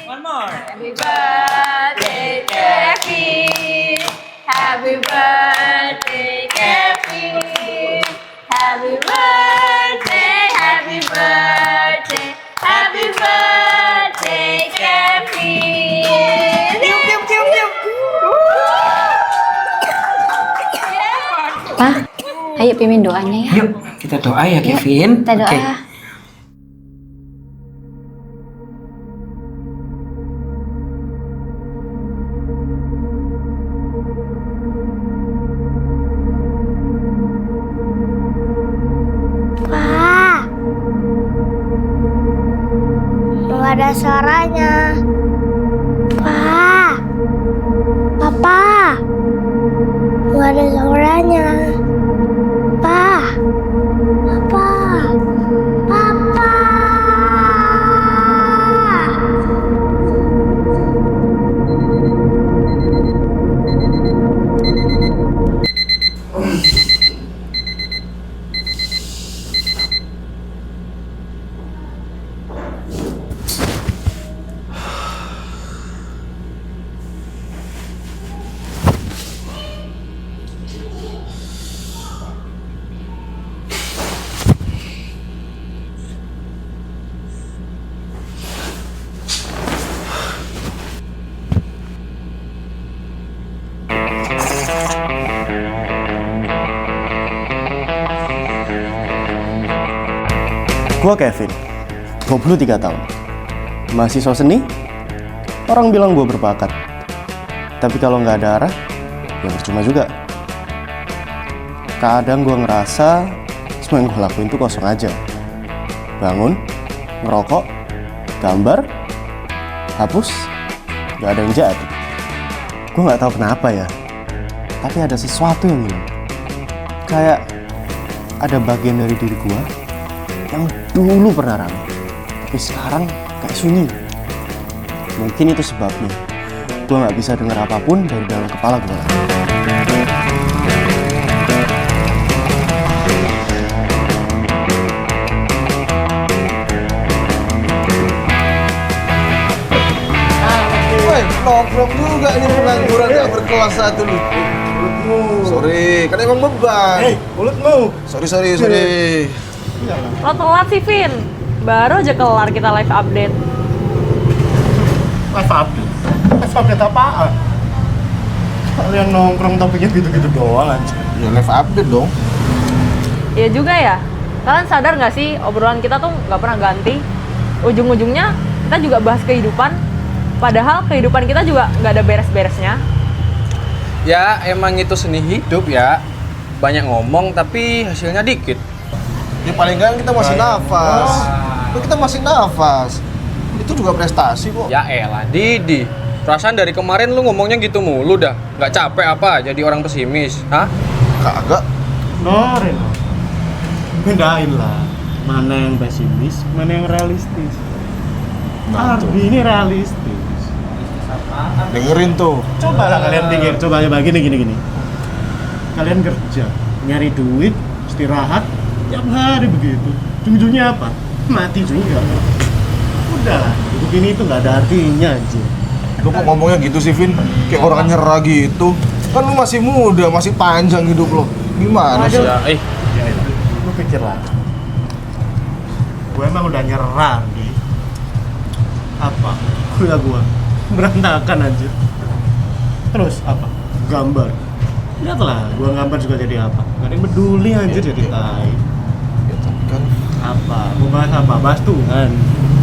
One more. Happy birthday, Kevin. Happy birthday, Kevin. Happy birthday, happy birthday, happy birthday, Kevin. Tiup, tiup, tiup. Pak, ayo pimpin doanya ya. Yuk, kita doa ya, Kevin. Kita doa. Oke. Pak, nggak ada suaranya. Pak, Papa, nggak ada suaranya. Pak, Papa, Papa. Gua Kevin, 23 tahun. Mahasiswa seni, orang bilang gua berbakat. Tapi kalau nggak ada arah, ya percuma juga. Kadang gua ngerasa semua yang gua lakuin tuh kosong aja. Bangun, ngerokok, gambar, hapus, nggak ada yang jadi. Gua nggak tahu kenapa ya, tapi ada sesuatu yang hilang. Kayak ada bagian dari diri gua yang dulu pernah ramai, tapi sekarang kayak sunyi. Mungkin itu sebabnya gue nggak bisa dengar apapun dari dalam kepala gue. Woi, nongkrong juga ini pengangguran gak berkelas satu lu. Sorry, kan emang beban. Mulutmu. Sorry. Lo telat sih, Vin. Baru aja kelar kita live update. Live update? Live update apaan? Kalian nongkrong topiknya gitu-gitu doang aja. Ya live update dong. Iya juga ya. Kalian sadar nggak sih obrolan kita tuh nggak pernah ganti. Ujung-ujungnya kita juga bahas kehidupan. Padahal kehidupan kita juga nggak ada beres-beresnya. Ya emang itu seni hidup ya. Banyak ngomong tapi hasilnya dikit. Ya paling kan kita masih nafas. Kita masih nafas. Itu juga prestasi kok. Ya elah Didi. Perasaan dari kemarin lu ngomongnya gitu mulu dah. Nggak capek apa jadi orang pesimis? Hah? Kagak. Noren. Bedain lah. Mana yang pesimis, mana yang realistis. Ardi ini realistis. Dengerin tuh. Coba lah kalian pikir, coba gini. Kalian kerja, nyari duit, istirahat, tiap hari begitu. Ujung-ujungnya apa? Mati juga. Udah, hidup ini itu nggak ada artinya aja. Lu kok ngomongnya gitu sih, Vin? Kayak orang nyerah gitu. Kan lu masih muda, masih panjang hidup lo. Gimana sih? Ya, Lu pikir lah. Gue emang udah nyerah, Di. Apa? Gua berantakan aja. Terus apa? Gambar. Lihatlah, gua gambar juga jadi apa? Gak ada yang peduli anjir jadi tai. Ya, tapi kan Apa? Mau bahas apa? Bahas Tuhan.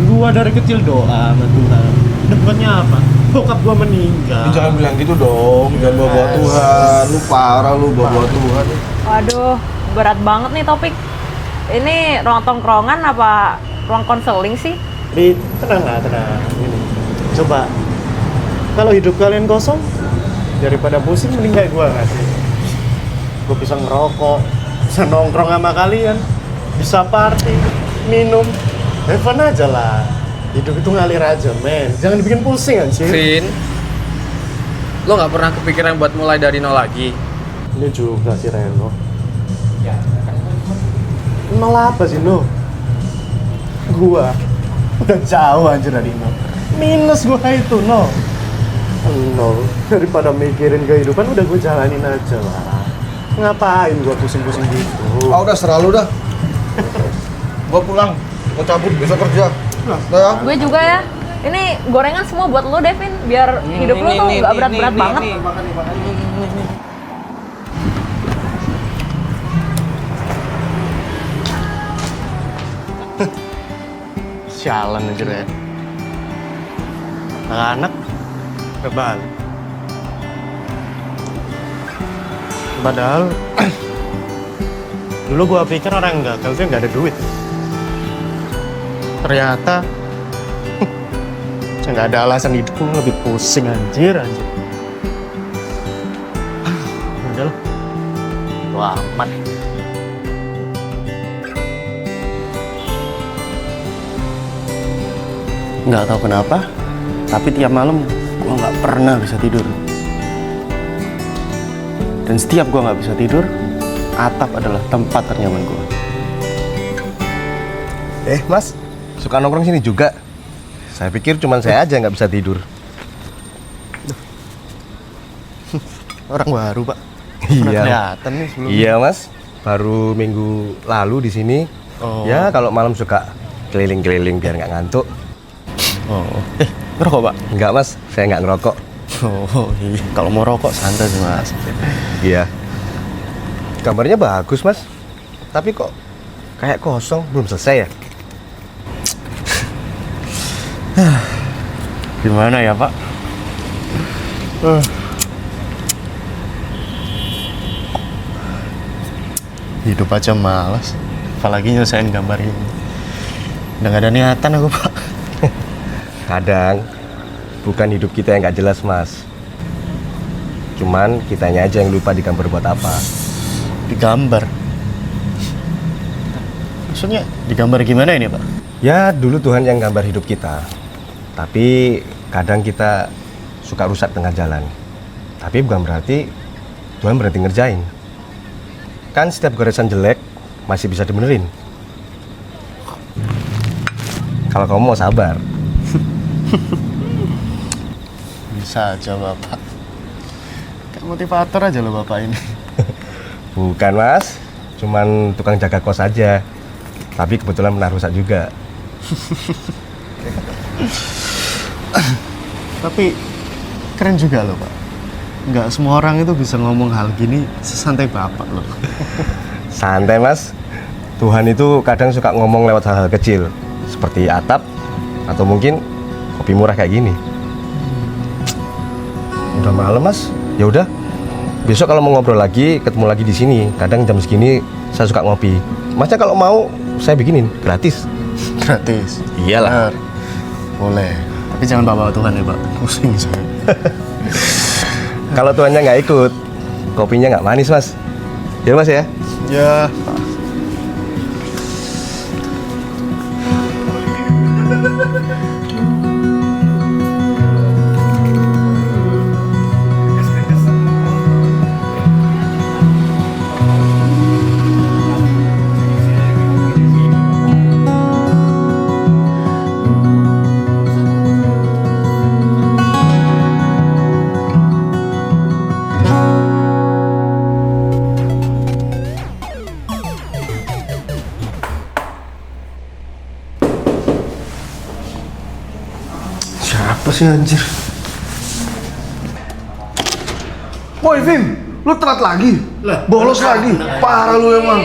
Gua dari kecil doa sama Tuhan. Dapatnya apa? Bokap gua meninggal. lu jangan bilang gitu dong. Jangan bawa Tuhan. Lu parah lu bawa Tuhan. Waduh, berat banget nih topik. Ini ruang tongkrongan apa ruang konseling sih? Di, tenang. Ini. Coba. Kalau hidup kalian kosong, daripada pusing mending kayak gua nggak sih? Gua bisa ngerokok, bisa nongkrong sama kalian, bisa party, minum, have fun aja lah. Hidup itu ngalir aja, men. Jangan dibikin pusing anjir. Vin, lo nggak pernah kepikiran buat mulai dari nol lagi? Ini juga si Reno. Nol apa sih, no? Gua udah jauh anjir dari nol. Minus gua itu, no. Nol. Daripada mikirin kehidupan udah gua jalanin aja lah. Ngapain gua pusing-pusing gitu? Ah udah serah lu dah. Gua pulang, gua cabut besok kerja. Nah, ya. Gue juga ya. Ini gorengan semua buat lo, Devin, biar hidup lo tuh nggak berat-berat banget. Sialan aja ya. Anak-anak rebal. Padahal dulu gua pikir orang yang gagal tuh nggak ada duit. Ternyata nggak ada alasan hidup, gua lebih pusing anjir. Udah lah. Wah, amat. Nggak tahu kenapa, tapi tiap malam gua nggak pernah bisa tidur. Dan setiap gua nggak bisa tidur, atap adalah tempat ternyaman gua. Mas, suka nongkrong sini juga? Saya pikir cuma saya aja nggak bisa tidur. Orang baru, Pak. Iya. Kelihatan nih sebelumnya. Iya, Mas. Baru minggu lalu di sini. Oh. Ya, kalau malam suka keliling-keliling biar nggak ngantuk. Oh. Ngerokok, Pak? Enggak, Mas. Saya nggak ngerokok. Oh, iya. Kalau mau rokok santai sih, Mas. Iya. Gambarnya bagus, Mas. Tapi kok kayak kosong, belum selesai ya? Gimana ya, Pak? Hidup aja malas, apalagi nyelesain gambar ini. Udah gak ada niatan aku, Pak. Kadang bukan hidup kita yang nggak jelas, Mas. Cuman kitanya aja yang lupa digambar buat apa. Digambar? Maksudnya digambar gimana ini, Pak? Ya, dulu Tuhan yang gambar hidup kita. Tapi kadang kita suka rusak tengah jalan. Tapi bukan berarti Tuhan berhenti ngerjain. Kan setiap goresan jelek masih bisa dibenerin. Kalau kamu mau sabar. Bisa aja, Bapak. Kayak motivator aja loh Bapak ini. Bukan, Mas. Cuman tukang jaga kos aja. Tapi kebetulan pernah rusak juga. Tapi keren juga loh, Pak. Nggak semua orang itu bisa ngomong hal gini sesantai Bapak loh. Santai, Mas. Tuhan itu kadang suka ngomong lewat hal-hal kecil. Seperti atap. Atau mungkin kopi murah kayak gini. Udah malam, Mas. Ya udah. Besok kalau mau ngobrol lagi, ketemu lagi di sini. Kadang jam segini saya suka ngopi. Masnya kalau mau, saya bikinin gratis. Gratis? Iyalah. Bener. Boleh. Tapi jangan bawa Tuhan ya, Pak. Pusing saya. Kalau tuannya nggak ikut, kopinya nggak manis, Mas. Ya, Mas ya? Ya, Pak. Siapa sih anjir? Woi, Vin, lu telat lagi? Bolos lagi? Parah lu emang.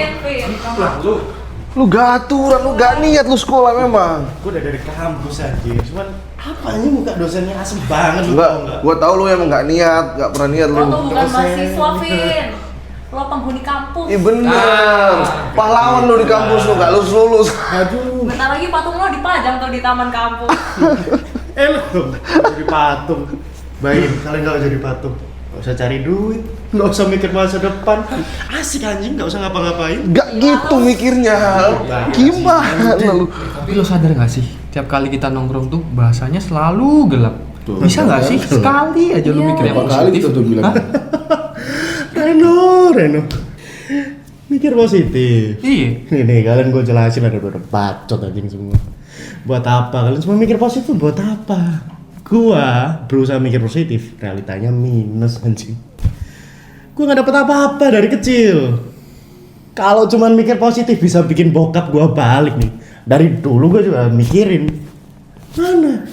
Lu gak aturan, lu gak niat lu sekolah memang. Gue udah dari kampus aja, cuman apa ini muka dosennya asem banget lu Enggak, tau nggak? gua tahu lu emang gak niat, gak pernah niat lu. Lo tuh bukan mahasiswa, Vin. Lo penghuni kampus. Iya bener, pahlawan lu di kampus lu, gak lulus-lulus. Aduh, Bentar lagi patung lo dipajang tuh di taman kampus. lu jadi patung. Baik, kalian gak jadi patung. Gak usah cari duit, gak usah mikir masa depan. Asik anjing, gak usah ngapa-ngapain. Gak gitu mikirnya. Gimana lu? Tapi lo sadar gak sih, tiap kali kita nongkrong tuh bahasanya selalu gelap. Bisa gak sih sekali aja lu mikir yang positif? Hah? Reno. Mikir positif. Iya. Nih, kalian gue jelasin ada bacot anjing semua. Buat apa? Kalian cuma mikir positif buat apa? Gua berusaha mikir positif, realitanya minus anjing. Gua nggak dapet apa-apa dari kecil. Kalau cuma mikir positif bisa bikin bokap gua balik nih. Dari dulu gua juga mikirin. Mana?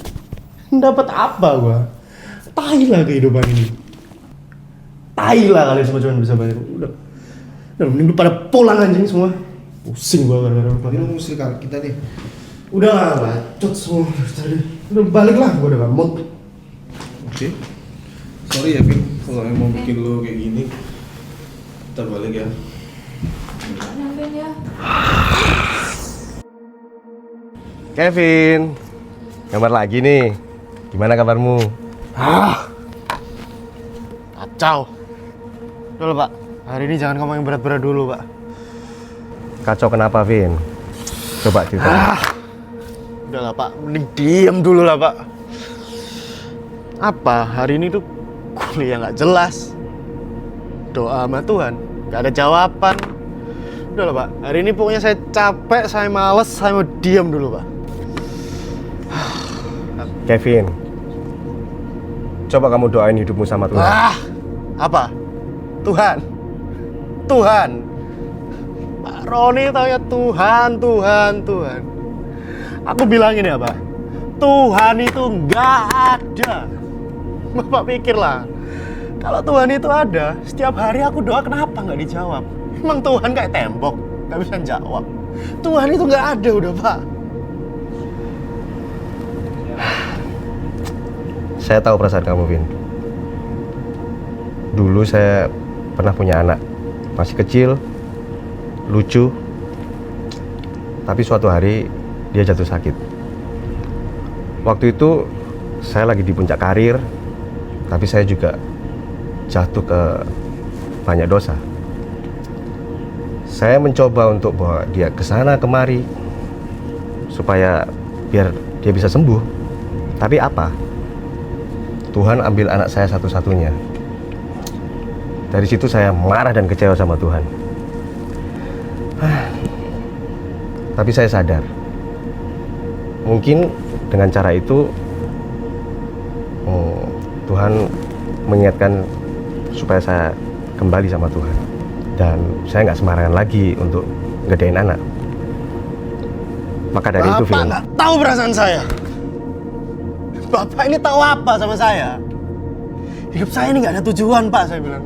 Dapat apa gua? Tai lah kehidupan ini. Tai lah kalian semua cuma bisa balik. Udah mending lu pada pulang anjing semua. Pusing gua gara-gara lu. Ini lu mesti kita nih. Udah lah, bacot semua tadi. Udah balik lah, gua udah gak mood. Oke. Sorry ya, Vin. Kalau emang bikin lu kayak gini, kita balik ya. Vin ya. Kevin, gambar lagi nih. Gimana kabarmu? Kacau. Udah lah, Pak. Hari ini jangan ngomong yang berat-berat dulu, Pak. Kacau kenapa, Vin? Coba cerita. Udah lah, Pak. Mending diem dulu lah, Pak. Apa? Hari ini tuh kuliah nggak jelas. Doa sama Tuhan nggak ada jawaban. Udah lah, Pak. Hari ini pokoknya saya capek, saya males, saya mau diem dulu, Pak. Kevin, coba kamu doain hidupmu sama Tuhan. Apa? Tuhan. Pak Roni tau ya Tuhan. Aku bilangin ya, Pak. Tuhan itu nggak ada. Bapak pikirlah. Kalau Tuhan itu ada, setiap hari aku doa kenapa nggak dijawab? Emang Tuhan kayak tembok, nggak bisa jawab. Tuhan itu nggak ada udah, Pak. Saya tahu perasaan kamu, Vin. Dulu saya pernah punya anak, masih kecil, lucu, tapi suatu hari dia jatuh sakit. Waktu itu saya lagi di puncak karir, tapi saya juga jatuh ke banyak dosa. Saya mencoba untuk bawa dia ke sana kemari supaya biar dia bisa sembuh. Tapi apa? Tuhan ambil anak saya satu-satunya. Dari situ saya marah dan kecewa sama Tuhan. Tapi saya sadar, mungkin dengan cara itu Tuhan mengingatkan supaya saya kembali sama Tuhan. Dan saya nggak sembarangan lagi untuk gedein anak. Maka dari itu, Vin. Bapak nggak tahu perasaan saya. Bapak ini tahu apa sama saya? Hidup saya ini nggak ada tujuan, Pak, saya bilang.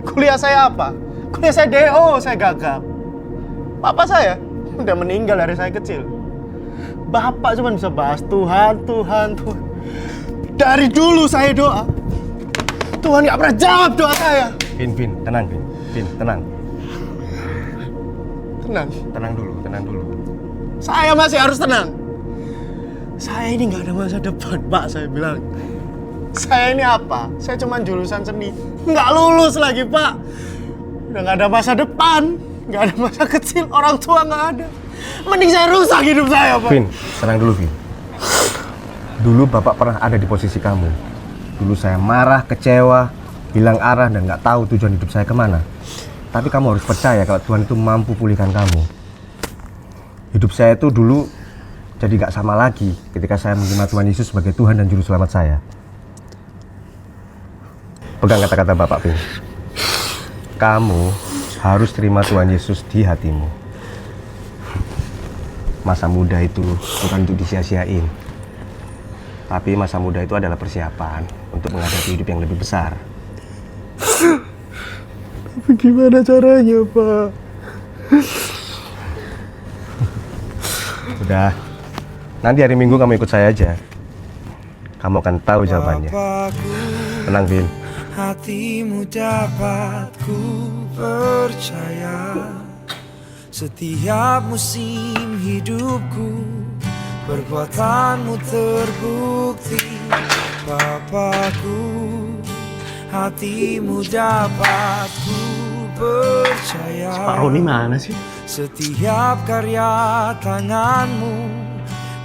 Kuliah saya apa? Kuliah saya DO, saya gagal. Bapak saya udah meninggal dari saya kecil. Bapak cuma bisa bahas Tuhan. Dari dulu saya doa. Tuhan nggak pernah jawab doa saya. Vin, tenang, Vin, tenang. Tenang dulu. Saya masih harus tenang. Saya ini nggak ada masa depan, Pak, saya bilang. Saya ini apa? Saya cuma jurusan seni. Nggak lulus lagi, Pak. Udah nggak ada masa depan. Nggak ada masa kecil. Orang tua nggak ada. Mending saya rusak hidup saya, Pak. Vin, tenang dulu, Vin. Dulu Bapak pernah ada di posisi kamu. Dulu saya marah, kecewa, hilang arah, dan nggak tahu tujuan hidup saya kemana. Tapi kamu harus percaya kalau Tuhan itu mampu pulihkan kamu. Hidup saya itu dulu jadi nggak sama lagi ketika saya menerima Tuhan Yesus sebagai Tuhan dan Juru Selamat saya. Pegang kata-kata Bapak, Vin. Kamu harus terima Tuhan Yesus di hatimu. Masa muda itu bukan untuk disia-siain. Tapi masa muda itu adalah persiapan untuk menghadapi hidup yang lebih besar. Tapi gimana caranya, Pak? Udah, nanti hari Minggu kamu ikut saya aja. Kamu akan tahu jawabannya. Tenang, Vin. Hatimu dapat ku percaya. Setiap musim hidupku, perbuatanmu terbukti. Bapakku, hatimu dapat ku percaya. Pak Roni mana sih? Setiap karya tanganmu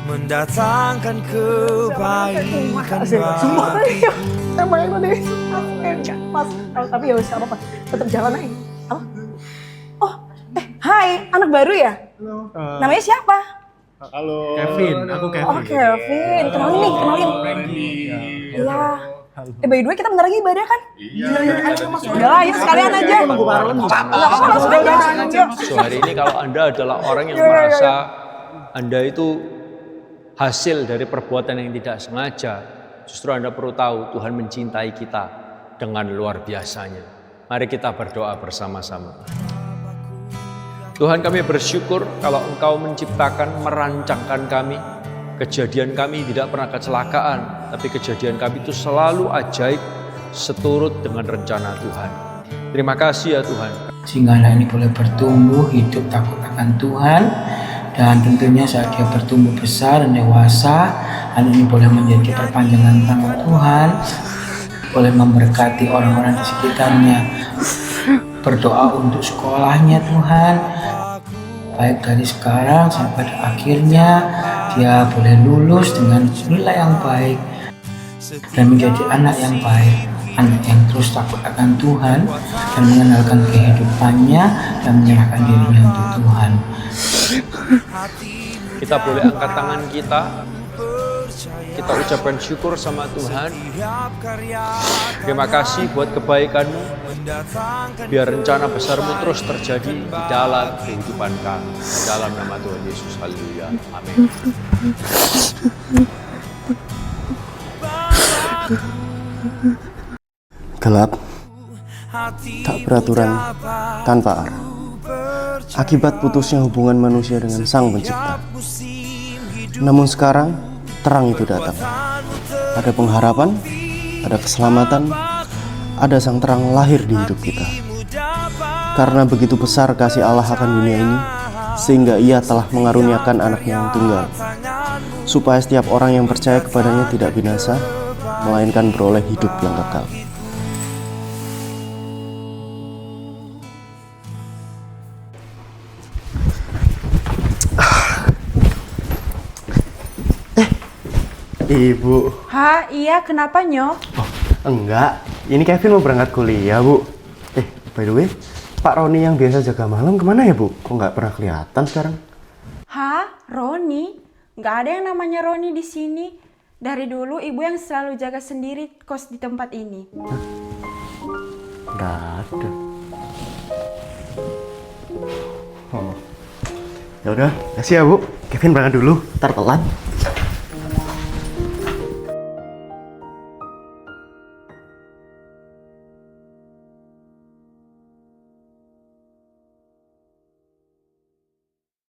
mendatangkan kebaikan bagiku. Sama yang tadi. Mas, tapi ya usah apa-apa. Tetap jalan aja. Apa? Oh, hai, anak baru ya? Namanya siapa? Halo. Kevin, aku Kevin. Oh, Kevin. Kenalin. Iya. By the way, kita bentar lagi ibadah kan? Iya. Udah lah, yuk sekalian aja. So hari ini kalau Anda adalah orang yang merasa Anda itu hasil dari perbuatan yang tidak sengaja, justru Anda perlu tahu Tuhan mencintai kita dengan luar biasanya. Mari kita berdoa bersama-sama. Tuhan, kami bersyukur kalau Engkau menciptakan, merancangkan kami. Kejadian kami tidak pernah kecelakaan, tapi kejadian kami itu selalu ajaib, seturut dengan rencana Tuhan. Terima kasih ya Tuhan. Sehingga anak ini boleh bertumbuh, hidup takut akan Tuhan. Dan tentunya saat dia bertumbuh besar dan dewasa, anak ini boleh menjadi perpanjangan tangan Tuhan, boleh memberkati orang-orang di sekitarnya, berdoa untuk sekolahnya Tuhan, baik dari sekarang sampai pada akhirnya dia boleh lulus dengan nilai yang baik dan menjadi anak yang baik, anak yang terus takut akan Tuhan dan mengenalkan kehidupannya dan menyerahkan dirinya untuk Tuhan. Kita boleh angkat tangan kita ucapkan syukur sama Tuhan. Terima kasih buat kebaikan-Mu. Biar rencana besar-Mu terus terjadi di dalam kehidupan kami. Di dalam nama Tuhan Yesus, haleluya, amin. Gelap, tak beraturan, tanpa arah. Akibat putusnya hubungan manusia dengan Sang Pencipta. Namun sekarang, terang itu datang. Ada pengharapan, ada keselamatan, ada sang terang lahir di hidup kita. Karena begitu besar kasih Allah akan dunia ini, sehingga Ia telah mengaruniakan anaknya yang tunggal, supaya setiap orang yang percaya kepadanya tidak binasa, melainkan beroleh hidup yang kekal. Ibu. Iya, kenapa Nyo? Oh, enggak. Ini Kevin mau berangkat kuliah, Bu. By the way, Pak Roni yang biasa jaga malam kemana ya, Bu? Kok nggak pernah kelihatan sekarang? Roni? Nggak ada yang namanya Roni di sini. Dari dulu ibu yang selalu jaga sendiri kos di tempat ini. Nggak ada. Oh. Ya udah, kasih ya, Bu. Kevin berangkat dulu, ntar telat.